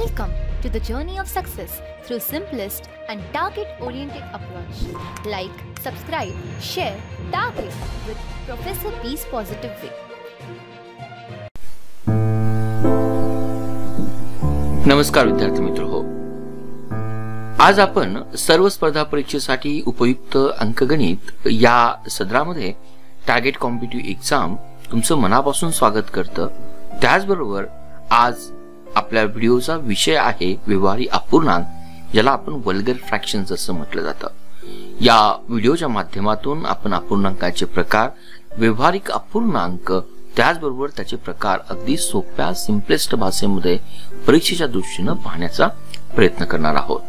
Welcome to the journey of success through simplest and target-oriented approach. Like, subscribe, share, target with Professor P's Positive Way. नमस्कार विद्यार्थी मित्र हो, आज आपण सर्व स्पर्धा परीक्षेसाठी उपयुक्त अंकगणित या सदरामध्ये टार्गेट कॉम्पिटिटिव्ह एक्झाम तुमचं मनापासून स्वागत करतं. त्याचबरोबर आज आपल्या व्हिडिओचा विषय आहे व्यवहारी अपूर्णांक, ज्याला आपण वल्गर फ्रॅक्शन्स असं म्हटलं जातं. या व्हिडिओच्या माध्यमातून आपण अपूर्णांकाचे प्रकार, व्यवहारिक अपूर्णांक, त्याचबरोबर त्याचे प्रकार अगदी सोप्या सिम्पलेस्ट भाषेमध्ये परीक्षेच्या दृष्टीने पाहण्याचा प्रयत्न करणार आहोत.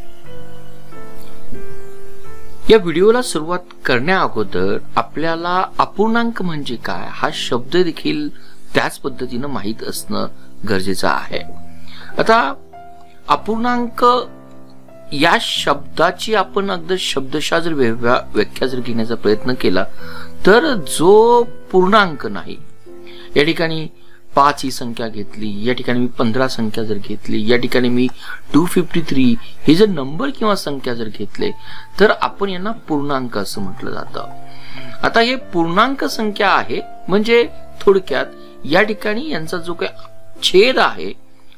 या व्हिडिओला सुरुवात करण्या अगोदर आपल्याला अपूर्णांक म्हणजे काय हा शब्द देखील त्याच पद्धतीने माहित असणं गरजेचं आहे. आता अपूर्णांक या शब्दाची आपण अगदी शब्दशः जर व्याख्या जर घेण्याचा प्रयत्न केला तर जो पूर्णांक नाही, या ठिकाणी 5 ही संख्या घेतली, या ठिकाणी मी 15 संख्या जर घेतली, या ठिकाणी मी 253 हे जर नंबर किंवा संख्या जर घेतले तर आपण यांना पूर्णांक असं म्हटलं जातं. आता हे पूर्णांक संख्या आहे म्हणजे थोडक्यात या ठिकाणी यांचा जो काही छेद आहे,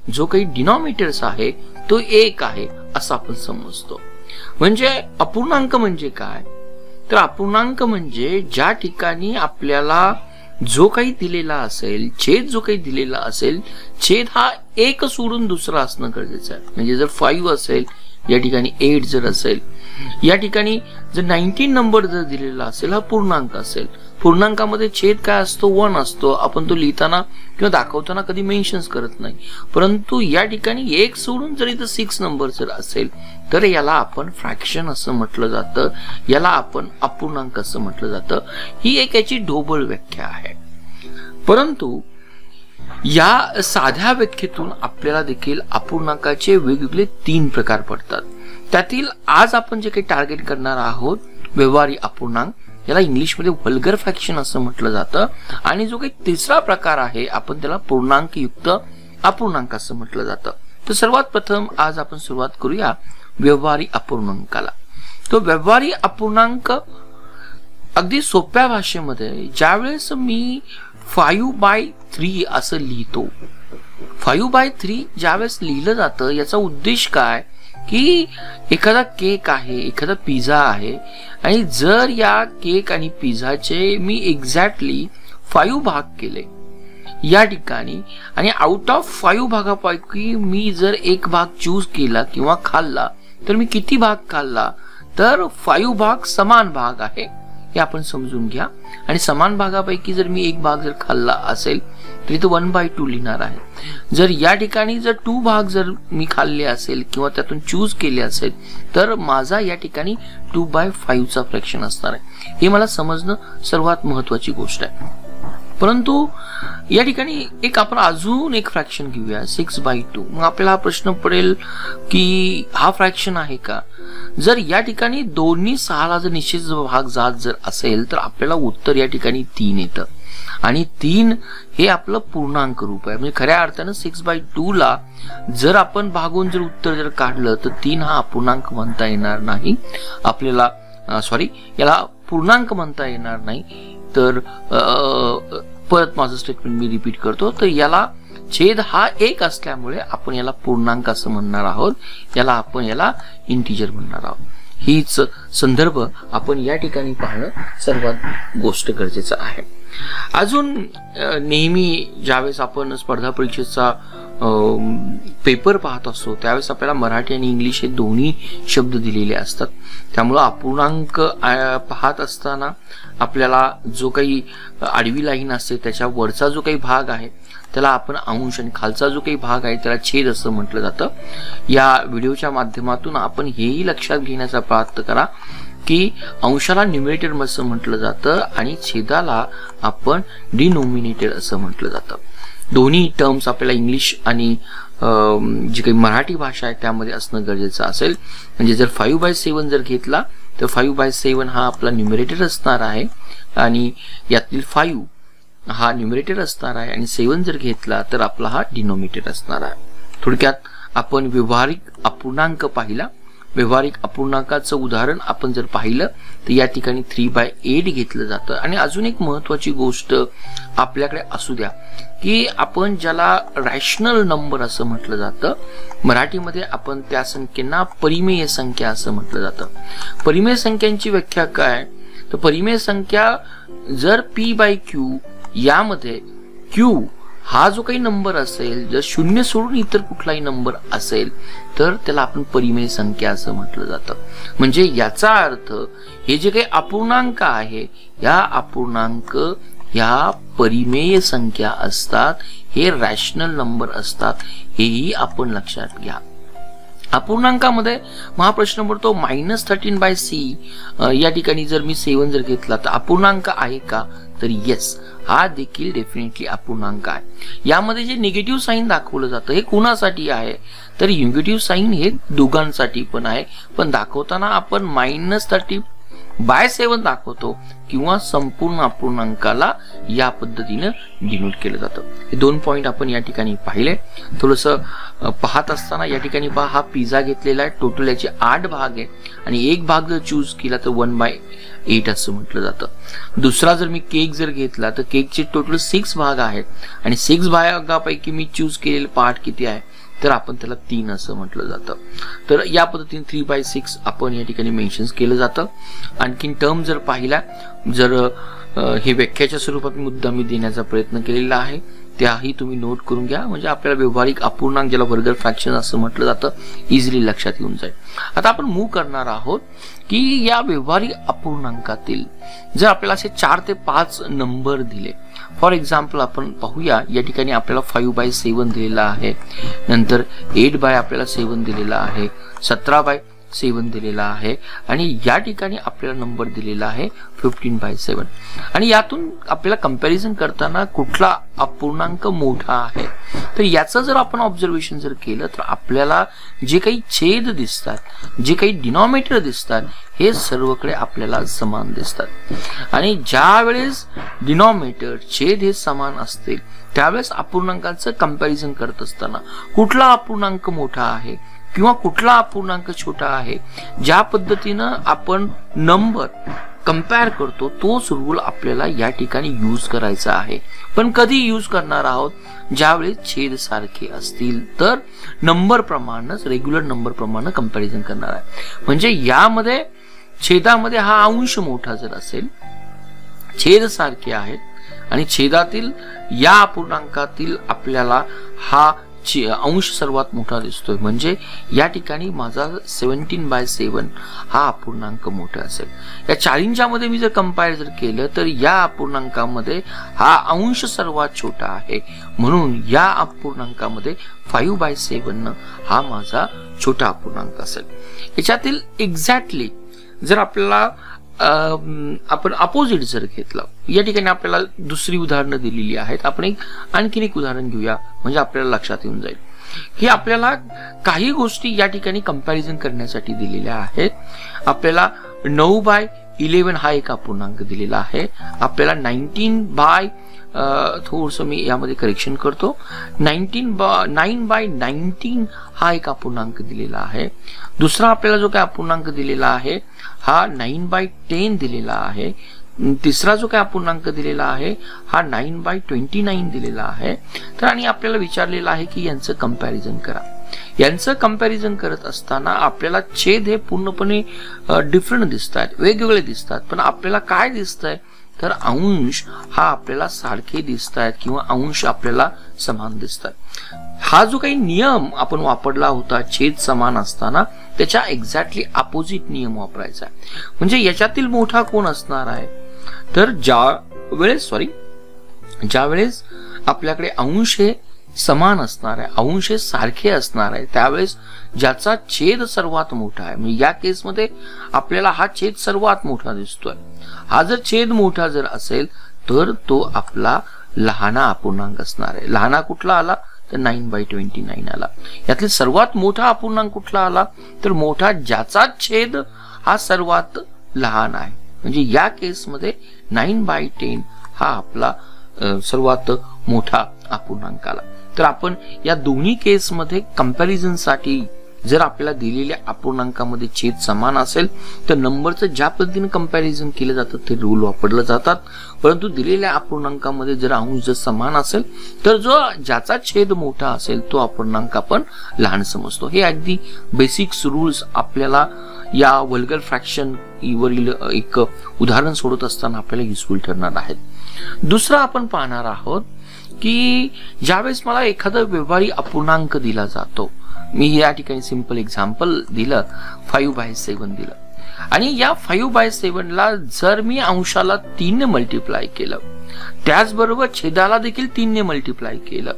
जो काही डिनॉमिनेटर्स आहे तो एक आहे असं आपण समजतो. म्हणजे अपूर्णांक म्हणजे काय, तर अपूर्णांक म्हणजे ज्या ठिकाणी आपल्याला जो काही दिलेला असेल, छेद जो काही दिलेला असेल, छेद हा एक सोडून दुसरा असणं गरजेचं आहे. म्हणजे जर 5 असेल, या ठिकाणी 8 जर असेल, या ठिकाणी जर 19 नंबर जर दिलेला असेल, हा पूर्णांक असेल. पूर्णांकामध्ये छेद काय असतो, 1 असतो. आपण तो लिहिताना किंवा दाखवताना कधी मेन्शन्स करत नाही, परंतु या ठिकाणी 1 सोडून जर इथं 6 नंबर जर असेल तर याला आपण फ्रॅक्शन असं म्हटलं जातं, याला आपण अपूर्णांक असं म्हटलं जातं. ही एक याची ढोबळ व्याख्या आहे. परंतु या साध्या व्याख्येतून आपल्याला देखील अपूर्णांकाचे वेगवेगळे 3 प्रकार पडतात. त्यातील आज आपण जे काही टार्गेट करणार आहोत व्यवहारी अपूर्णांक, याला इंग्लिशमध्ये वल्गर फ्रॅक्शन असं म्हटलं जातं. आणि जो काही तिसरा प्रकार आहे आपण त्याला पूर्णांक युक्त अपूर्णांक असं म्हटलं जातं. तर सर्वात प्रथम आज आपण सुरुवात करूया व्यवहारी अपूर्णांकाला. तो व्यवहारी अपूर्णांक अगदी सोप्या भाषेमध्ये ज्यावेळेस मी 5/3 असं लिहितो, 5/3 ज्यावेळेस लिहिलं जातं याचा उद्देश काय की एखादा केक आहे, एखादा पिझ्झा आहे, आणि जर या केक आणि पिझ्झाचे मी एक्झॅक्टली 5 भाग केले या ठिकाणी, आणि आउट ऑफ 5 भागापैकी मी जर एक भाग चूज केला किंवा खाल्ला तर मी किती भाग खाल्ला, तर 5 भाग समान भाग आहे हे आपण समजून घ्या. आणि समान भागापैकी जर मी एक भाग जर खाल्ला असेल तर इथं 1/2 लिहिणार आहे. जर या ठिकाणी जर 2 भाग जर मी खाल्ले असेल किंवा त्यातून चूज केले असेल तर माझा या ठिकाणी 2/5 चा फ्रॅक्शन असणार आहे. हे मला समजणं सर्वात महत्वाची गोष्ट आहे. परंतु या ठिकाणी एक आपण अजून एक फ्रॅक्शन घेऊया 6/2. मग आपल्याला हा प्रश्न पडेल की हा फ्रॅक्शन आहे का. जर या ठिकाणी दोन्ही 6ला जर निश्चित भाग जात जर असेल तर आपल्याला उत्तर या ठिकाणी 3 येतं. आणि 3 हे आपलं पूर्णांक रूप आहे. म्हणजे खऱ्या अर्थानं 6/2 ला जर आपण भागून जर उत्तर जर काढलं तर 3 हा अपूर्णांक म्हणता येणार नाही आपल्याला. याला पूर्णांक म्हणता येणार नाही. तर परत माझं स्टेटमेंट मी रिपीट करतो. तर याला छेद हा 1 असल्यामुळे आपण याला पूर्णांक असं म्हणणार आहोत, याला इंटिजर म्हणणार आहोत. हीच संदर्भ आपण या ठिकाणी पाहणं सर्वात गोष्ट गरजेचं आहे. अजून नेहमी ज्यावेळेस आपण स्पर्धा परीक्षेचा पेपर पाहत असतो त्यावेळेस आपल्याला मराठी आणि इंग्लिश हे दोन्ही शब्द दिलेले असतात. त्यामुळं अपूर्णांक पाहत असताना आपल्याला जो काही आडवी लाईन असते त्याच्या वरचा जो काही भाग आहे त्याला आपण अंश आणि खालचा जो काही भाग आहे त्याला छेद असं म्हटलं जातं. या व्हिडिओच्या माध्यमातून आपण हेही लक्षात घेण्याचा प्रयत्न करा की अंशाला न्यूमरेटर असं म्हटलं जातं आणि छेदाला आपण डिनोमिनेटर असं म्हटलं जातं. दोन्ही टर्म्स आपल्याला इंग्लिश आणि जी काही मराठी भाषा आहे त्यामध्ये असणं गरजेचं असेल. म्हणजे जर 5/7 जर घेतला तर 5/7 हा आपला न्यूमरेटर असणार आहे आणि यातील 5 हा न्यूमरेटर असणार आहे आणि 7 जर घेतला तर आपला हा डिनोमिनेटर असणार आहे. थोडक्यात आपण व्यवहारिक अपूर्णांक पाहिला. व्यवहारिक अपूर्णांकाचं उदाहरण आपण जर पाहिलं तर या ठिकाणी 3/8 घेतलं जातं. आणि अजून एक महत्वाची गोष्ट आपल्याकडे असू द्या की आपण ज्याला रॅशनल नंबर असं म्हटलं जातं, मराठीमध्ये आपण त्या संख्येला परिमेय संख्या असं म्हटलं जातं. परिमेय संख्यांची व्याख्या काय, तर परिमेय संख्या जर p/q यामध्ये q हा जो काही नंबर असेल, जर 0 सोडून इतर कुठलाही नंबर असेल तर त्याला आपण परिमेय संख्या असं म्हटलं जातं. म्हणजे याचा अर्थ हे जे काही अपूर्णांक आहे या अपूर्णांक या परिमेय संख्या असतात, हे रॅशनल नंबर असतात, हेही आपण लक्षात घ्या. अपूर्णांकामध्ये महाप्रश्न पडतो -13/c या ठिकाणी जर मी 7 जर घेतला तर अपूर्णांक आहे का, तर येस, हा देखील डेफिनेटली अपूर्णांक आहे. यामध्ये जे निगेटिव्ह साईन दाखवलं जातं हे कुणासाठी आहे, तर निगेटिव्ह साईन हे दोघांसाठी पण आहे, पण दाखवताना आपण -30/7 दाखवतो किंवा संपूर्ण अपूर्णांकाला या पद्धतीने डिनोट केलं जातं. हे 2 पॉइंट आपण या ठिकाणी पाहिले. थोडस पाहत असताना या ठिकाणी पहा, हा पिझ्झा घेतलेला आहे, टोटल याचे 8 भाग आहे आणि एक भाग जर चूज केला तर 1/8 असं म्हटलं जातं. दुसरा जर मी केक जर घेतला तर केकचे टोटल 6 भाग आहेत आणि 6 भागापैकी मी चूज केलेले पार्ट किती आहे, तर आपण त्याला 3 असं म्हटलं जातं. तर या पद्धतीने 3/6 आपण या ठिकाणी मेन्शन केलं जातं. आणखीन टर्म जर पाहिला, जर हे व्याख्याच्या स्वरूपात मुद्दा मी देण्याचा प्रयत्न केलेला आहे, त्याही तुम्ही नोट करून घ्या, म्हणजे आपल्याला व्यवहारिक अपूर्णांक ज्याला वर्गर फ्रॅक्शन असं म्हटलं जातं इझिली लक्षात येऊन जाईल. आता आपण मूव्ह करणार आहोत की या व्यवहारिक अपूर्णांकातील जर आपल्याला असे 4 ते 5 नंबर दिले, फॉर एक्झाम्पल आपण पाहूया, या ठिकाणी आपल्याला 5/7 दिलेला आहे, नंतर 8/7 दिलेला आहे, 17/7 दिलेला आहे आणि या ठिकाणी आपल्याला नंबर दिलेला आहे 15/7. आणि यातून आपल्याला कंपॅरिझन करताना कुठला अपूर्णांक मोठा आहे, तर याचं जर आपण ऑब्झर्वेशन जर केलं तर आपल्याला जे काही छेद दिसतात, जे काही डिनॉमिनेटर दिसतात, हे सर्वकडे आपल्याला समान दिसतात. आणि ज्या वेळेस डिनॉमिनेटर छेद हे समान असतील त्यावेळेस अपूर्णांकाचं कंपॅरिझन करत असताना कुठला अपूर्णांक मोठा आहे किंवा कुठला अपूर्णांक छोटा आहे, ज्या पद्धतीनं आपण नंबर कंपेअर करतो तोच रूल आपल्याला या ठिकाणी यूज करायचा आहे. पण कधी यूज करणार आहोत, ज्यावेळेस छेद सारखे असतील तर नंबर प्रमाणच, रेग्युलर नंबर प्रमाणे कंपॅरिझन करणार आहे. म्हणजे यामध्ये छेदामध्ये हा अंश मोठा जर असेल, छेद सारखे आहेत आणि छेदातील या अपूर्णांकातील आपल्याला हा अंश सर्वात मोठा दिसतोय, म्हणजे या ठिकाणी माझा 17/7 हा अपूर्णांक मोठा असेल. या चारींच्या मध्ये मी जर कंपेअर जर केलं तर या अपूर्णांकामध्ये हा अंश सर्वात छोटा आहे, म्हणून या अपूर्णांकामध्ये 5/7 हा माझा छोटा अपूर्णांक असेल. याच्यातील एक्झॅक्टली जर आपल्याला आपण अपोजिट जर घेतलं, या ठिकाणी आपल्याला दुसरी उदाहरणं दिलेली आहेत, आपण आणखीन एक उदाहरण घेऊया म्हणजे आपल्याला लक्षात येऊन जाईल की आपल्याला काही गोष्टी या ठिकाणी कंपॅरिझन करण्यासाठी दिलेल्या आहेत. आपल्याला 9/11 हा एक अपूर्णांक दिलेला आहे, आपल्याला 19 थोडस मी यामध्ये करेक्शन करतो, 9/19 हा एक अपूर्णांक दिलेला आहे. दुसरा आपल्याला जो काय अपूर्णांक दिलेला आहे हा 9/10 दिलेला आहे. तिसरा जो काय अपूर्णांक दिलेला आहे हा 9/29 दिलेला आहे. तर आणि आपल्याला विचारलेलं आहे की यांचं कंपॅरिझन करा. यांचं कंपॅरिझन करत असताना आपल्याला छेद हे पूर्णपणे डिफरंट दिसतात, वेगवेगळे दिसतात, पण आपल्याला काय दिसतंय तर अंश हा आपल्याला सारखे दिसतात किंवा अंश आपल्याला समान दिसतात. हा जो काही नियम आपण वापरला होता छेद समान असताना त्याच्या एक्झॅक्टली अपोजिट नियम वापरायचा आहे. म्हणजे याच्यातील मोठा कोण असणार आहे, तर ज्या वेळेस आपल्याकडे अंश हे समान असणार आहे, अंश हे सारखे असणार आहे, त्यावेळेस ज्याचा छेद सर्वात मोठा आहे, म्हणजे या केसमध्ये आपल्याला हा छेद सर्वात मोठा दिसतोय. हा जर छेद मोठा जर असेल तर तो आपला लहाना अपूर्णांक असणार आहे. लहाना कुठला आला तर 9/29 आला. यातील सर्वात मोठा अपूर्णांक कुठला आला तर मोठा ज्याचा छेद हा सर्वात लहान आहे, म्हणजे या केसमध्ये 9/10 हा आपला सर्वात मोठा अपूर्णांक आला. तर आपण या दोन्ही केसमध्ये कंपॅरिझनसाठी जर आपल्याला दिलेल्या अपूर्णांकामध्ये छेद समान असेल तर नंबरचं ज्या पद्धतीने कंपॅरिझन केलं जातं ते रूल वापरले जातात. परंतु दिलेल्या अपूर्णांकामध्ये जर अंश जर समान असेल तर ज्याचा छेद मोठा असेल तो अपूर्णांक आपण लहान समजतो. हे अगदी बेसिक्स रूल्स आपल्याला या वल्गर फ्रॅक्शन वरील एक उदाहरण सोडत असताना आपल्याला युजफुल ठरणार आहेत. दुसरा आपण पाहणार आहोत की ज्यावेळेस मला एखादा व्यवहारिक अपूर्णांक दिला जातो, मी या ठिकाणी सिंपल एक्झाम्पल दिलं 5/7 दिलं आणि या 5/7 ला जर मी अंशाला 3 ने मल्टिप्लाय केलं त्याचबरोबर छेदाला देखील 3 ने मल्टिप्लाय केलं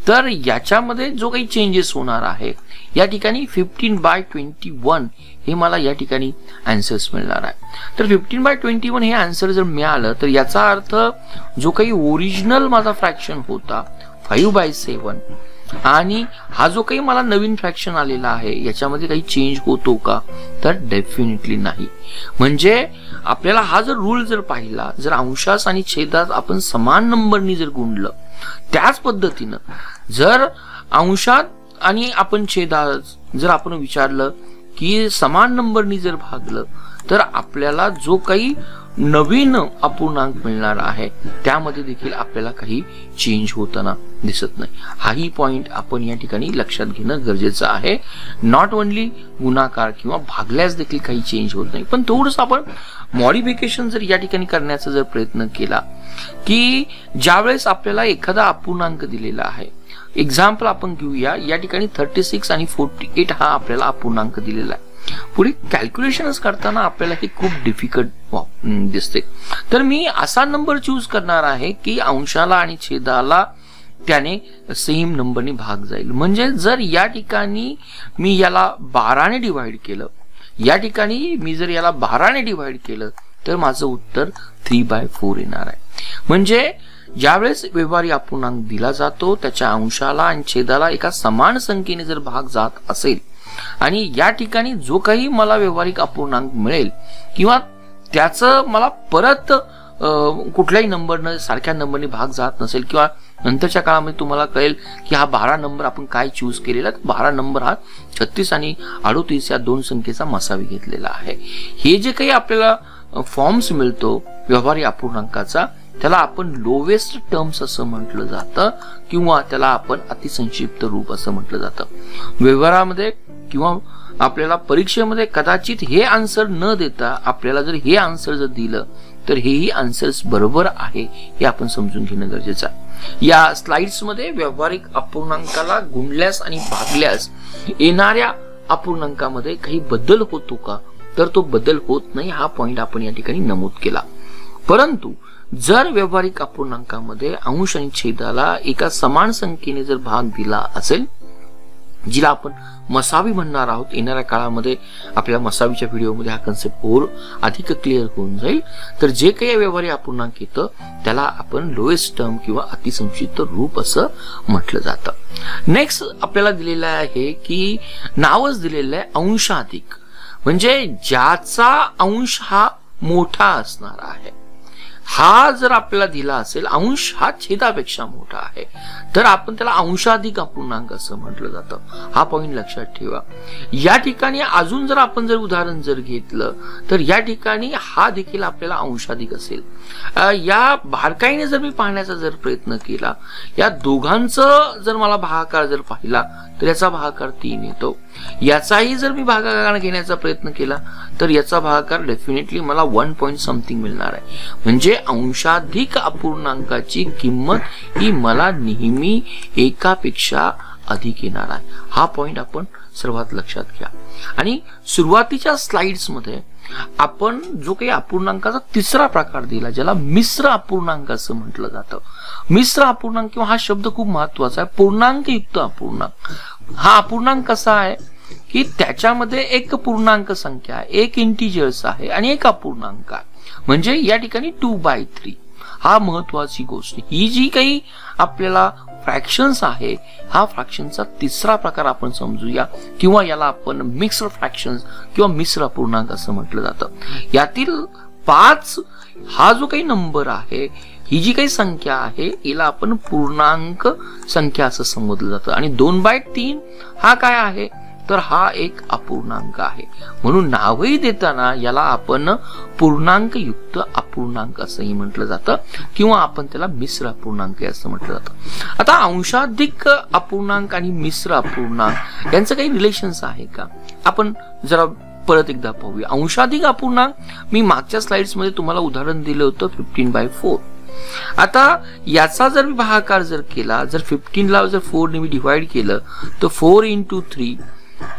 तर याच्यामध्ये जो काही चेंजेस होणार आहे या ठिकाणी 15/21 हे मला या ठिकाणी आन्सर्स मिळणार आहे. तर 15/21 हे आन्सर जर मिळालं तर याचा अर्थ जो काही ओरिजिनल माझा फ्रॅक्शन होता 5/7 आणि हा जो काही मला नवीन फ्रॅक्शन आलेला आहे याच्यामध्ये काही चेंज होतो का, तर डेफिनेटली नाही. म्हणजे आपल्याला हा जर रूल जर पाहिला, जर अंशास आणि छेदास आपण समान नंबरनी जर गुणलं, त्याच पद्धतीनं जर अंशात आणि आपण छेदात जर आपण विचारलं की समान नंबरनी जर भागलं तर आपल्याला जो काही नवीन अपूर्णांक मिळणार आहे त्यामध्ये देखील आपल्याला काही चेंज होताना दिसत नाही. हाही पॉइंट आपण या ठिकाणी लक्षात घेणं गरजेचं आहे. नॉट ओनली गुणाकार किंवा भागल्यास देखील काही चेंज होत नाही, पण थोडंसं आपण मॉडिफिकेशन जर या ठिकाणी करण्याचा जर प्रयत्न केला की ज्यावेळेस आपल्याला एखादा अपूर्णांक दिलेला आहे, एक्झाम्पल आपण घेऊया, या ठिकाणी 36 आणि 48 हा आपल्याला अपूर्णांक दिलेला आहे. पुढे कॅल्क्युलेशनच करताना आपल्याला हे खूप डिफिकल्ट दिसते. तर मी असा नंबर चूज करणार आहे की अंशाला आणि छेदाला त्याने सेम नंबरने भाग जाईल. म्हणजे जर या ठिकाणी मी याला 12 ने डिवाइड केलं, या ठिकाणी मी जर याला 12 ने डिवाइड केलं तर माझं उत्तर 3/4 येणार आहे. म्हणजे ज्यावेळेस व्यवहारिक अपूर्णांक दिला जातो त्याच्या अंशाला आणि छेदाला एका समान संख्येने जर भाग जात असेल आणि या ठिकाणी जो काही मला व्यवहारिक अपूर्णांक मिळेल किंवा त्याचं मला परत कुठल्याही नंबरनं सारख्या नंबरने भाग जात नसेल किंवा नंतरच्या काळामध्ये तुम्हाला कळेल की हा 12 नंबर आपण काय चूज केलेला, 12 नंबर हा 36 आणि 38 या दोन संख्येचा मसावी घेतलेला आहे. हे जे काही आपल्याला फॉर्म्स मिळतो व्यवहारिक अपूर्णांकाचा त्याला आपण लोवेस्ट टर्म्स असं म्हटलं जातं किंवा त्याला आपण अतिसंक्षिप्त रूप असं म्हटलं जातं. व्यवहारामध्ये किंवा आपल्याला परीक्षेमध्ये कदाचित हे आन्सर न देता आपल्याला जर हे आन्सर जर दिलं तर हेही आन्सर्स बरोबर आहे हे आपण समजून घेणं गरजेचं आहे. या स्लाइड्स मध्ये व्यवहारिक अपूर्णांकाला गुणल्यास आणि भागल्यास येणाऱ्या अपूर्णांकामध्ये काही बदल होतो का, तर तो बदल होत नाही. हा पॉइंट आपण या ठिकाणी नमूद केला. परंतु जर व्यवहारिक अपूर्णांकामध्ये अंश आणि छेदाला एका समान संख्येने जर भाग दिला असेल, जिला आपण मसावी म्हणणार आहोत, येणाऱ्या काळामध्ये आपल्या मसावीच्या व्हिडिओमध्ये हा कन्सेप्ट अधिक क्लिअर होऊन जाईल, तर जे काही व्यवहारिक अपूर्णांक येतं त्याला आपण लोएस्ट टर्म किंवा अतिसंक्षिप्त रूप असं म्हटलं जातं. नेक्स्ट आपल्याला दिलेलं आहे की नावच दिलेलं आहे अंशाधिक, म्हणजे ज्याचा अंश हा मोठा असणार आहे. हा जर आपल्याला दिला असेल अंश हा छेदापेक्षा मोठा आहे तर आपण त्याला अंशाधिक अपूर्णांक असं म्हटलं जातं. हा पॉइंट लक्षात ठेवा. या ठिकाणी अजून जर आपण जर उदाहरण जर घेतलं तर या ठिकाणी हा देखील आपल्याला अंशाधिक असेल. या बारकाईने जर मी पाहण्याचा जर प्रयत्न केला, या दोघांचं जर मला भागाकार जर पाहिला तर याचा भागाकार 3 येतो. याचाही जर मी भागाकार घेण्याचा प्रयत्न केला तर याचा भागाकार डेफिनेटली मला 1 पॉइंट समथिंग मिळणार आहे. म्हणजे अंशाधिक अपूर्णांकाची किंमत ही मला नेहमी एकापेक्षा अधिक येणार आहे. हा पॉइंट आपण सर्वात लक्षात घ्या. आणि सुरुवातीच्या स्लाइड्स मध्ये आपण जो काही अपूर्णांकाचा तिसरा प्रकार दिला ज्याला मिश्र अपूर्णांक असं म्हटलं जातं. मिश्र अपूर्णांक किंवा हा शब्द खूप महत्वाचा आहे. पूर्णांकयुक्त अपूर्णांक. हा अपूर्णांक कसा आहे की त्याच्यामध्ये एक पूर्णांक संख्या आहे, एक इंटिजर्स आहे आणि एक अपूर्णांक आहे. म्हणजे या ठिकाणी 2/3 हा महत्वाची गोष्ट. ही जी काही आपल्याला फ्रॅक्शन्स आहे हा फ्रॅक्शनचा तिसरा प्रकार आपण समजूया किंवा याला आपण मिक्स्ड फ्रॅक्शन्स किंवा मिश्र अपूर्णांक असं म्हटलं जातं. यातील 5 हा जो काही नंबर आहे, ही जी काही संख्या आहे, हिला आपण पूर्णांक संख्या असं संबोधलं जातं. आणि 2/3 हा काय आहे, तर हा एक अपूर्णांक आहे. म्हणून नावही देताना याला आपण पूर्णांक युक्त अपूर्णांक असंही म्हटलं जातं, किंवा आपण त्याला मिश्र अपूर्णांक असं म्हटलं जातं. आता अंशाधिक अपूर्णांक आणि मिश्र अपूर्णांक यांचं काही रिलेशन्स आहे का, आपण जरा परत एकदा पाहूया. अंशाधिक अपूर्णांक मी मागच्या स्लाइड्स मध्ये तुम्हाला उदाहरण दिलं होतं 15/4. आता याचा जर मी भागाकार जर केला, जर 15 ला जर 4 ने मी डिवाइड केलं तर 4 × 3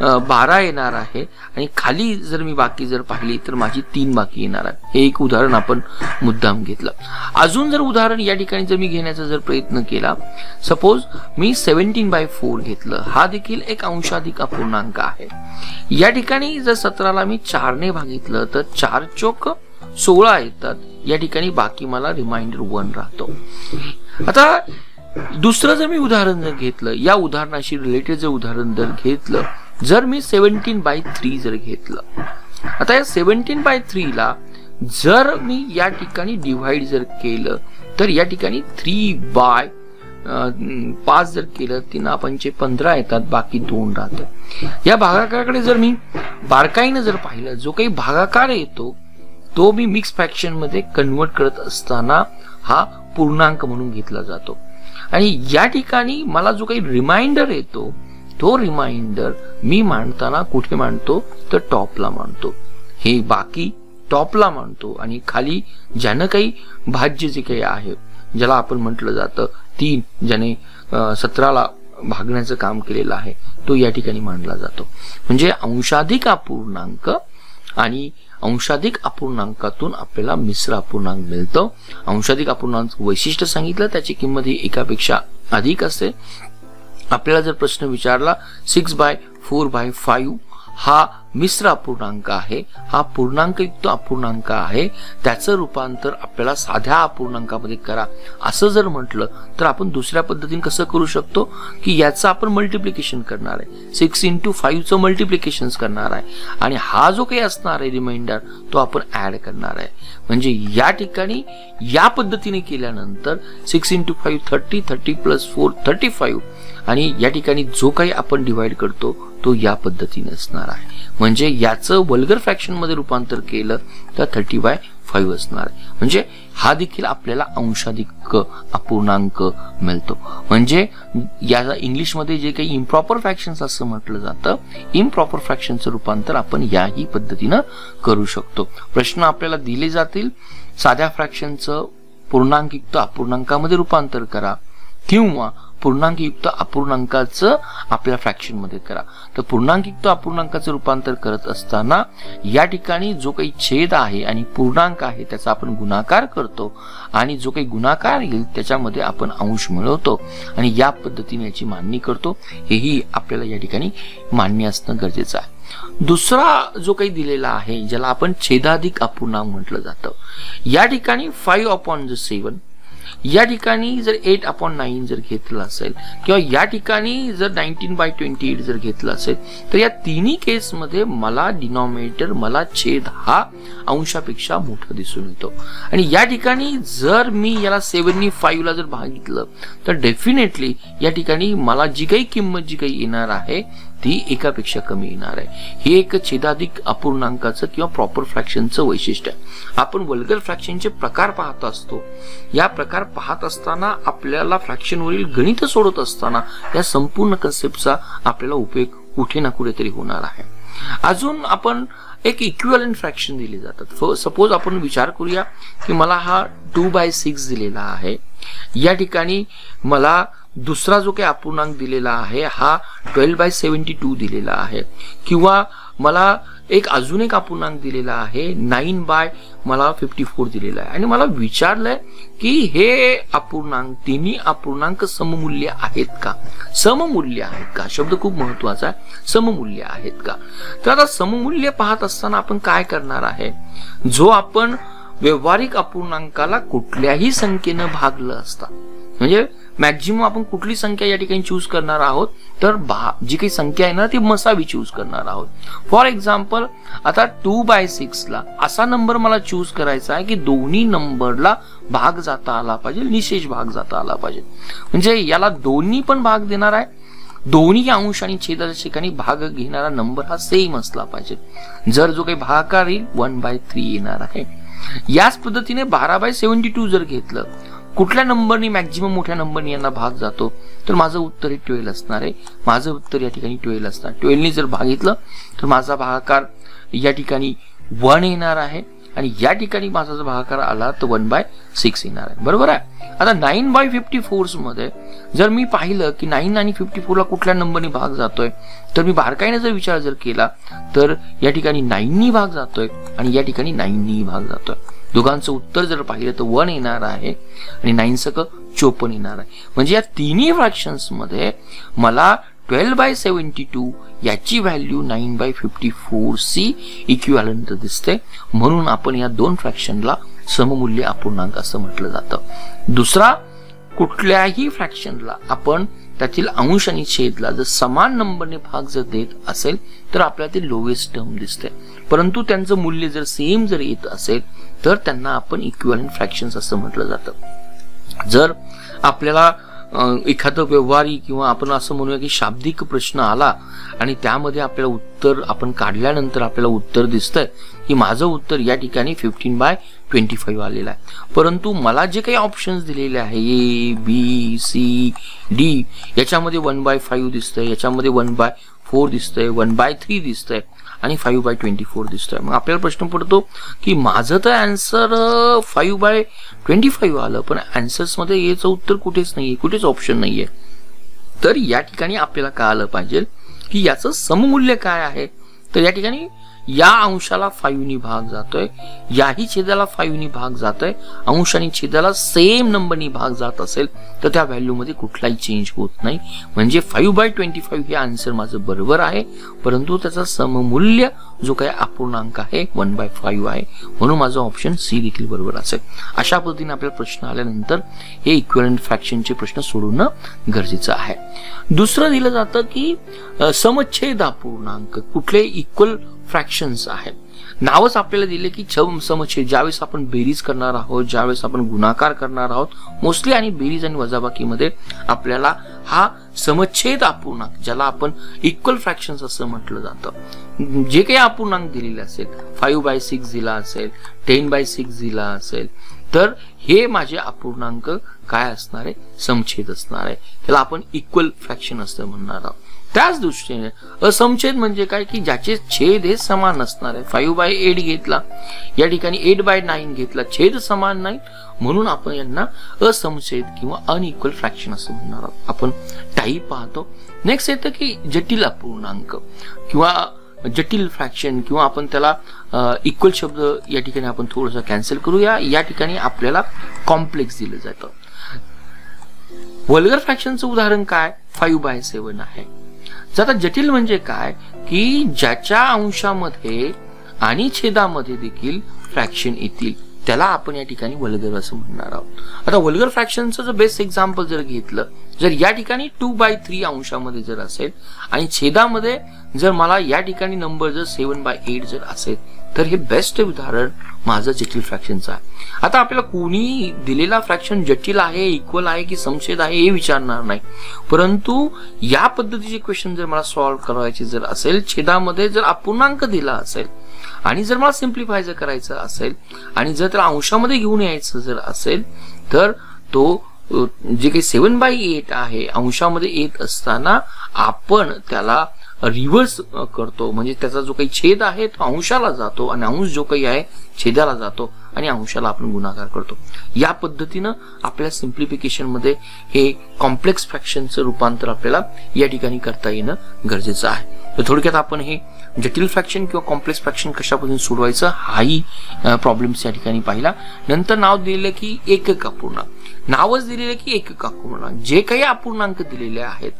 12 येणार आहे. आणि खाली जर मी बाकी जर पाहिली तर माझी 3 बाकी येणार आहे. हे एक उदाहरण आपण मुद्दाम घेतलं. अजून जर उदाहरण या ठिकाणी जर मी घेण्याचा जर प्रयत्न केला, सपोज मी 17/4 घेतलं, हा देखील एक अंशाधिक अपूर्णांक आहे. या ठिकाणी जर 17ला मी 4 ने भागितलं तर 4 चोक 16 येतात. या ठिकाणी बाकी मला रिमाइंडर 1 राहतो. आता दुसरं जर मी उदाहरण जर घेतलं, या उदाहरणाशी रिलेटेड जर उदाहरण जर घेतलं, जर मी 17/3 जर घेतलं, आता या 17/3 ला जर मी या ठिकाणी डिवाइड जर केलं तर या ठिकाणी 3/5 जर केलं, 3×5 15 येतात, बाकी 2 राहतात. या भागाकाराकडे जर मी बारकाईनं जर पाहिलं, जो काही भागाकार येतो तो मी मिक्स फ्रॅक्शन मध्ये कन्वर्ट करत असताना हा पूर्णांक म्हणून घेतला जातो. आणि या ठिकाणी मला जो काही रिमाइंडर येतो, तो रिमाइंडर मी मांडताना कुठे मांडतो, तर टॉपला मांडतो. हे बाकी टॉपला मांडतो आणि खाली ज्यानं काही भाज्य जे काही आहे, ज्याला आपण म्हटलं जातं 3, ज्याने 17ला भागण्याचं काम केलेलं आहे, तो या ठिकाणी मांडला जातो. म्हणजे अंशाधिक अपूर्णांक आणि अंशाधिक अपूर्णांकातून आपल्याला मिश्र अपूर्णांक मिळतं. अंशाधिक अपूर्णांक वैशिष्ट्य सांगितलं, त्याची किंमत ही एकापेक्षा अधिक असते. आपल्याला जर प्रश्न विचारला 6/4/5 हा मिश्र अपूर्णांक आहे, हा पूर्णांकयुक्त अपूर्णांक आहे, त्याचं रूपांतर आपल्याला साध्या अपूर्णांकामध्ये करा असं जर म्हटलं तर आपण दुसऱ्या पद्धतीने कसं करू शकतो, की याचं आपण मल्टिप्लिकेशन करणार आहे, 6 × 5चं मल्टिप्लिकेशन करणार आहे, आणि हा जो काही असणार आहे रिमाइंडर तो आपण ऍड करणार आहे. म्हणजे या ठिकाणी या पद्धतीने केल्यानंतर 6 × 5 30, 30 + 4 35, आणि या ठिकाणी जो काही आपण डिवाइड करतो तो या पद्धतीने असणार आहे. म्हणजे याचं वल्गर फ्रॅक्शन मध्ये रूपांतर केलं तर 30/5 असणार आहे. म्हणजे हा देखील आपल्याला अंशाधिक अपूर्णांक मिळतो. म्हणजे या इंग्लिश मध्ये जे काही इम्प्रॉपर फ्रॅक्शन्स असं म्हटलं जातं, इम्प्रॉपर फ्रॅक्शनचं रूपांतर आपण याही पद्धतीनं करू शकतो. प्रश्न आपल्याला दिले जातील, साध्या फ्रॅक्शनचं पूर्णांकयुक्त अपूर्णांकामध्ये रूपांतर करा किंवा पूर्णांकयुक्त अपूर्णांकाचं आपल्या फ्रॅक्शन मध्ये करा. तर पूर्णांकयुक्त अपूर्णांकाचं रूपांतर करत असताना या ठिकाणी जो काही छेद आहे आणि पूर्णांक आहे त्याचा आपण गुणाकार करतो, आणि जो काही गुणाकार येईल त्याच्यामध्ये आपण अंश मिळवतो, आणि या पद्धतीने याची मांडणी करतो. हेही आपल्याला या ठिकाणी मान्य असणं गरजेचं आहे. दुसरा जो काही दिलेला आहे, ज्याला आपण छेदाधिक अपूर्णांक म्हटलं जातं, या ठिकाणी 5/7, या ठिकाणी जर 8/9 जर घेतलं असेल, किंवा या ठिकाणी जर 19/28 जर घेतलं असेल, तर या तिन्ही केसमध्ये मला डिनॉमिनेटर, मला छेद हा अंशापेक्षा मोठा दिसून येतो. आणि या ठिकाणी जर मी याला 7 ने 5 ला जर भागितलं तर डेफिनेटली या ठिकाणी मला जी काही किंमत जी काही येणार आहे ती एकापेक्षा कमी येणार आहे. हे एक छेदाधिक अपूर्णांकाचं किंवा प्रॉपर फ्रॅक्शनचं वैशिष्ट्य आहे. आपण वल्गर फ्रॅक्शनचे प्रकार पाहत असतो. या प्रकार पाहत असताना आपल्याला फ्रॅक्शनवरील गणित सोडत असताना या संपूर्ण कन्सेप्टचा आपल्याला उपयोग कुठे ना कुठेतरी होणार आहे. अजून आपण एक इक्विव्हॅलंट फ्रॅक्शन दिले जातात. सपोज आपण विचार करूया की मला हा 2/6 दिलेला आहे, या ठिकाणी मला दुसरा जो काही अपूर्णांक दिलेला आहे हा 12/72 दिलेला आहे, किंवा मला एक अजून एक अपूर्णांक दिलेला आहे 9/54 दिलेला आहे, आणि मला विचारलंय की हे अपूर्णांक तिन्ही अपूर्णांक सममूल्य आहेत का, सममूल्य आहेत का, शब्द खूप महत्वाचा आहे, सममूल्य आहेत का. तर आता सममूल्य पाहत असताना आपण काय करणार आहे, जो आपण व्यवहारिक अपूर्णांकाला कुठल्याही संख्येनं भागलं असता, म्हणजे मॅक्झिमम आपण कुठली संख्या या ठिकाणी चूज करणार आहोत, तर जी काही संख्या आहे ना ती मसावी चूज करणार आहोत. फॉर एक्झाम्पल आता 2/6 ला असा नंबर मला चूज करायचा आहे की दोन्ही नंबरला भाग जाता आला पाहिजे, निशेष भाग जाता आला पाहिजे. म्हणजे याला दोन्ही पण भाग देणार आहे, दोन्ही अंश आणि छेदाच्या ठिकाणी भाग घेणारा नंबर हा सेम असला पाहिजे. जर जो काही भागाकार येईल 1/3 येणार आहे. याच पद्धतीने 12/72 जर घेतलं, कुठल्या नंबरनी मॅक्झिमम मोठ्या नंबरनी यांना भाग जातो, तर माझं उत्तर हे 12 असणार आहे. माझं उत्तर या ठिकाणी 12 असणार. 12 ने जर भागितलं तर माझा भागाकार या ठिकाणी 1 येणार आहे आणि या ठिकाणी माझा जर भागाकार आला तर 1/6 येणार आहे. बरोबर आहे. आता 9/54 मध्ये जर मी पाहिलं की 9 आणि 54 ला कुठल्या नंबरनी भाग जातोय, तर मी बारकाईने जर विचार जर केला तर या ठिकाणी 9 भाग जातोय आणि या ठिकाणी 9 भाग जातोय. दोघांचं उत्तर जर पाहिलं तर 1 येणार आहे आणि 9 सक 54 येणार आहे. म्हणजे या तिन्ही फ्रॅक्शन्स मध्ये मला 12/72 याची व्हॅल्यू 9/54 इक्विव्हॅलंट दिसते. म्हणून आपण या दोन फ्रॅक्शनला सममूल्य अपूर्णांक असं म्हटलं जातं. दुसरा, कुठल्याही फ्रॅक्शनला आपण त्यातील अंश आणि छेदला जर समान नंबरने भाग जर देत असेल तर आपल्याला ते लोएस्ट टर्म दिसते. परंतु त्यांचं मूल्य जर सेम जर येत असेल तर त्यांना आपण इक्विव्हॅलंट फ्रॅक्शन्स असं म्हटलं जातं. जर आपल्याला एखादं व्यवहारिक किंवा आपण असं म्हणूया की शाब्दिक प्रश्न आला आणि त्यामध्ये आपल्याला उत्तर आपण काढल्यानंतर आपल्याला उत्तर दिसतंय की माझं उत्तर या ठिकाणी 15/25 आलेलं आहे, परंतु मला जे काही ऑप्शन्स दिलेले आहे A, B, C, D याच्यामध्ये 1/5 दिसतंय, याच्यामध्ये 1/4 दिसतंय, 1/3 दिसतंय आणि 5/24 दिसतोय. मग आपल्याला प्रश्न पडतो की माझं तर आन्सर 5/25 आलं, पण आन्सर्स मध्ये याचं उत्तर कुठेच नाहीये, कुठेच ऑप्शन नाहीये. तर या ठिकाणी आपल्याला कळालं पाहिजे की याचं सममूल्य काय आहे. तर या ठिकाणी या अंशाला 5 नी भाग जातोय, याही छेदाला 5 नी भाग जातोय, अंश आणि छेदाला सेम नंबरनी भाग जात असेल तर त्या व्हॅल्यू मध्ये कुठलाही चेंज होत नाही. म्हणजे 5/25 हे आन्सर माझं बरोबर आहे, परंतु त्याचा सममूल्य जो काही अपूर्णांक आहे 1/5 आहे. म्हणून माझं ऑप्शन सी देखील बरोबर असेल. अशा पद्धतीने आपल्याला प्रश्न आल्यानंतर हे इक्विव्हॅलंट फ्रॅक्शनचे प्रश्न सोडवणं गरजेचं आहे. दुसरं दिलं जातं की समच्छेद अपूर्णांक कुठले इक्वल फ्रॅक्शन्स आहेत. नावच आपल्याला दिले की समच्छेद, ज्यावेळेस आपण बेरीज करणार आहोत, ज्यावेळेस आपण गुणाकार करणार आहोत मोस्टली, आणि बेरीज आणि वजाबाकीमध्ये आपल्याला हा समच्छेद अपूर्णांक ज्याला आपण इक्वल फ्रॅक्शन्स असं म्हटलं जातं, जे काही अपूर्णांक दिलेले असेल, 5/6 दिला असेल, 10/6 दिला असेल, तर हे माझे अपूर्णांक काय असणार आहे, समछेद असणार आहे. त्याला आपण इक्वल फ्रॅक्शन असं म्हणणार आहोत. त्याच दृष्टीने असमछेद म्हणजे काय की ज्याचे छेद हे समान असणार आहे. 5/8 घेतला, या ठिकाणी 8/9 घेतला, छेद समान नाही, म्हणून आपण यांना असमछेद किंवा अनइक्वल फ्रॅक्शन असं म्हणणार आहोत. आपण टाईप पाहतो. नेक्स्ट येतं की जटिल अपूर्णांक किंवा जटिल फ्रॅक्शन, किंवा आपण त्याला इक्वल शब्द या ठिकाणी आपण थोडंसं कॅन्सल करूया. या ठिकाणी आपल्याला कॉम्प्लेक्स दिलं जातं. वल्गर फ्रॅक्शनचं उदाहरण काय, 5/7 आहे. आता जटिल म्हणजे काय की ज्याच्या अंशामध्ये आणि छेदामध्ये देखील फ्रॅक्शन येतील त्याला आपण या ठिकाणी वल्गर असं म्हणणार आहोत. आता वल्गर फ्रॅक्शनचं जर बेस्ट एक्झाम्पल जर घेतलं, जर या ठिकाणी 2/3 अंशामध्ये जर असेल आणि छेदामध्ये जर मला या ठिकाणी नंबर जर 7/8 जर असेल तर हे बेस्ट उदाहरण माझं जटिल फ्रॅक्शनचं आहे. आता आपल्याला कोणी दिलेला फ्रॅक्शन जटिल आहे, इक्वल आहे की समछेद आहे हे विचारणार नाही, परंतु या पद्धतीचे क्वेश्चन जर मला सॉल्व्ह करायचे जर असेल, छेदामध्ये जर अपूर्णांक दिला असेल आणि जर मला सिम्प्लिफाय जर करायचं असेल आणि जर त्याला अंशामध्ये घेऊन यायचं जर असेल तर तो जे काही 7/8 आहे अंशामध्ये येत असताना आपण त्याला रिव्हर्स करतो. म्हणजे त्याचा जो काही छेद आहे तो अंशाला जातो आणि अंश जो काही आहे छेदाला जातो आणि अंशाला आपण गुणाकार करतो. या पद्धतीनं आपल्या सिम्प्लिफिकेशन मध्ये हे कॉम्प्लेक्स फ्रॅक्शनचं रूपांतर आपल्याला या ठिकाणी करता येणं गरजेचं आहे. तर थोडक्यात आपण हे जटिल फ्रॅक्शन किंवा कॉम्प्लेक्स फ्रॅक्शन कशा पद्धतीने सोडवायचं हाही प्रॉब्लेम्स या ठिकाणी पाहिला. नंतर नाव दिलेलं की एकक अपूर्णांक, नावच दिलेलं की एकक अपूर्णांक. जे काही अपूर्णांक दिलेले आहेत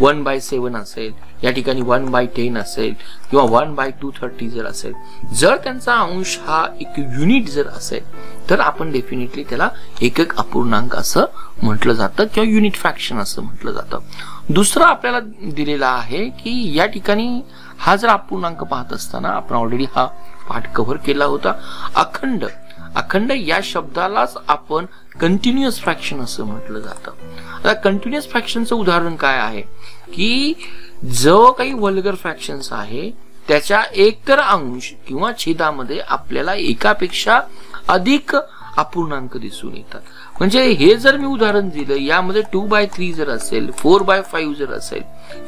1/7 असेल, या ठिकाणी 1/10 असेल किंवा 1/230 जर असेल, जर त्यांचा अंश हा एक युनिट जर असेल तर आपण डेफिनेटली त्याला एकक अपूर्णांक असं म्हटलं जातं किंवा युनिट फ्रॅक्शन असं म्हटलं जातं. दुसरं आपल्याला दिलेला आहे की या ठिकाणी हा जर अपूर्णांक पाहत असताना आपण ऑलरेडी हा पाठ कव्हर केला होता. अखंड या शब्दालाच आपण कंटिन्युअस फ्रॅक्शन असं म्हटलं जातं. आता कंटिन्युअस फ्रॅक्शनचं उदाहरण काय आहे की जो काही वल्गर फ्रॅक्शन्स आहे त्याच्या एकतर अंश किंवा छेदामध्ये आपल्याला एकापेक्षा अधिक अपूर्णांक दिसून येतात. म्हणजे हे जर मी उदाहरण दिलं, यामध्ये 2/3 जर असेल, 4/5 जर असेल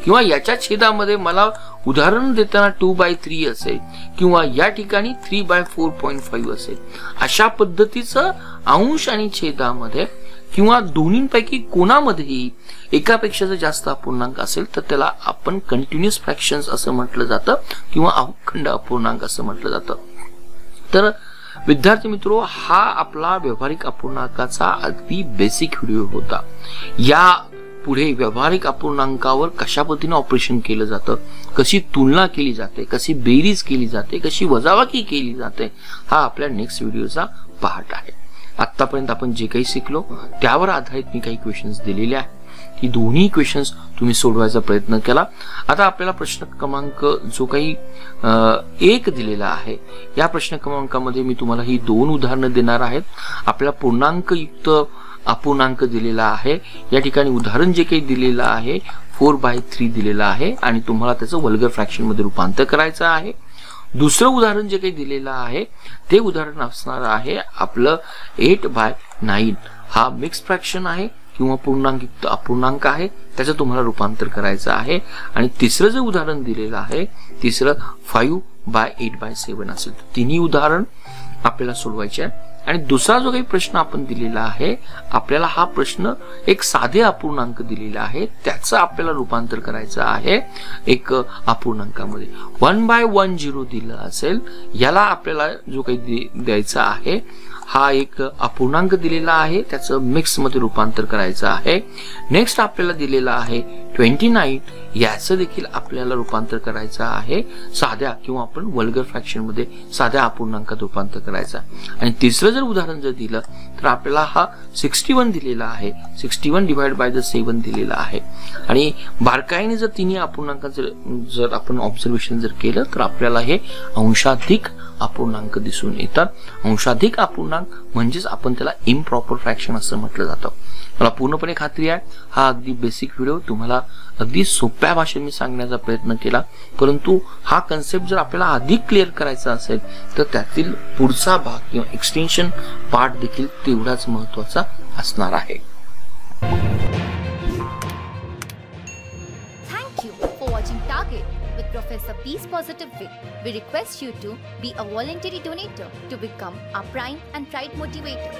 किंवा याच्या छेदामध्ये मला उदाहरण देताना 2/3 असेल किंवा या ठिकाणी 3/4.5 असेल, अशा पद्धतीचं अंश आणि छेदामध्ये किंवा दोन्हींपैकी कोणामध्येही एकापेक्षा जर जास्त अपूर्णांक असेल तर त्याला आपण कंटिन्युअस फ्रॅक्शन्स असं म्हटलं जातं किंवा अखंड अपूर्णांक असं म्हटलं जातं. तर विद्यार्थी मित्रो, हा आपला व्यावहारिक अपूर्णांकाचा अगदी बेसिक व्हिडिओ होता. या पुढे व्यावहारिक अपूर्णांकावर कशा पद्धतीने ऑपरेशन केलं जातं, कशी तुलना केली जाते, कशी बेरीज केली जाते, कशी वजाबाकी केली जाते, हा आपल्या नेक्स्ट व्हिडिओचा पार्ट आहे. आतापर्यंत आपण जे काही शिकलो त्यावर आधारित मी काही क्वेश्चन्स दिलेले आहेत. ही दोन्ही क्वेश्चन्स तुम्ही सोडवायचा प्रयत्न केला. आता आपल्याला प्रश्न क्रमांक जो काही 1 दिलेला आहे, या प्रश्न क्रमांकामध्ये मी तुम्हाला ही 2 उदाहरणं देणार आहेत. आपल्याला पूर्णांकयुक्त अपूर्णांक दिलेला आहे. या ठिकाणी उदाहरण जे काही दिलेलं आहे 4/3 दिलेलं आहे आणि तुम्हाला त्याचं वल्गर फ्रॅक्शन मध्ये रूपांतर करायचं आहे. दुसरं उदाहरण जे काही दिलेलं आहे ते उदाहरण असणार आहे आपलं 8/9. हा मिक्स फ्रॅक्शन आहे किंवा पूर्णांकयुक्त अपूर्णांक आहे, त्याचं तुम्हाला रूपांतर करायचं आहे. आणि तिसरं जे उदाहरण दिलेलं आहे, तिसरं 5/8/7 असेल. तिन्ही उदाहरण आपल्याला सोडवायचे आहे. आणि दुसरा जो काही प्रश्न आपण दिलेला आहे, आपल्याला हा प्रश्न एक साधे अपूर्णांक दिलेला आहे, त्याचं आपल्याला रूपांतर करायचं आहे एक अपूर्णांकामध्ये. 1/10 दिलं असेल, याला आपल्याला जो काही द्यायचा आहे हा एक अपूर्णांक दिलेला आहे, त्याचं मिक्स मध्ये रूपांतर करायचं आहे. नेक्स्ट आपल्याला दिलेला आहे 29, याचं देखील आपल्याला रूपांतर करायचं आहे साध्या किंवा आपण वल्गर फ्रॅक्शन मध्ये साध्या अपूर्णांकात रूपांतर करायचं आहे. आणि तिसरं जर उदाहरण जर दिलं तर आपल्याला हा 61 दिलेला आहे, 61/7 दिलेला आहे. आणि बारकाईने जर तिन्ही अपूर्णांकाचं जर आपण ऑब्झर्वेशन जर केलं तर आपल्याला हे अंशाधिक अपूर्णांक दिसून येतात. अंशाधिक अपूर्णांक म्हणजेच आपण त्याला इम्प्रॉपर फ्रॅक्शन असं म्हटलं जातं. मला पूर्णपणे खात्री आहे हा अगदी बेसिक व्हिडिओ तुम्हाला अगदी सोप्या भाषेत मी सांगण्याचा प्रयत्न केला, परंतु हा कन्सेप्ट जर आपल्याला अधिक क्लिअर करायचा असेल तर त्यातील पुढचा भाग किंवा एक्सटेन्शन पार्ट देखील तेवढाच महत्त्वाचा असणार आहे. Thank you for watching Target with Professor P's Positive Way. We request you to be a voluntary donator to become our prime and pride motivator.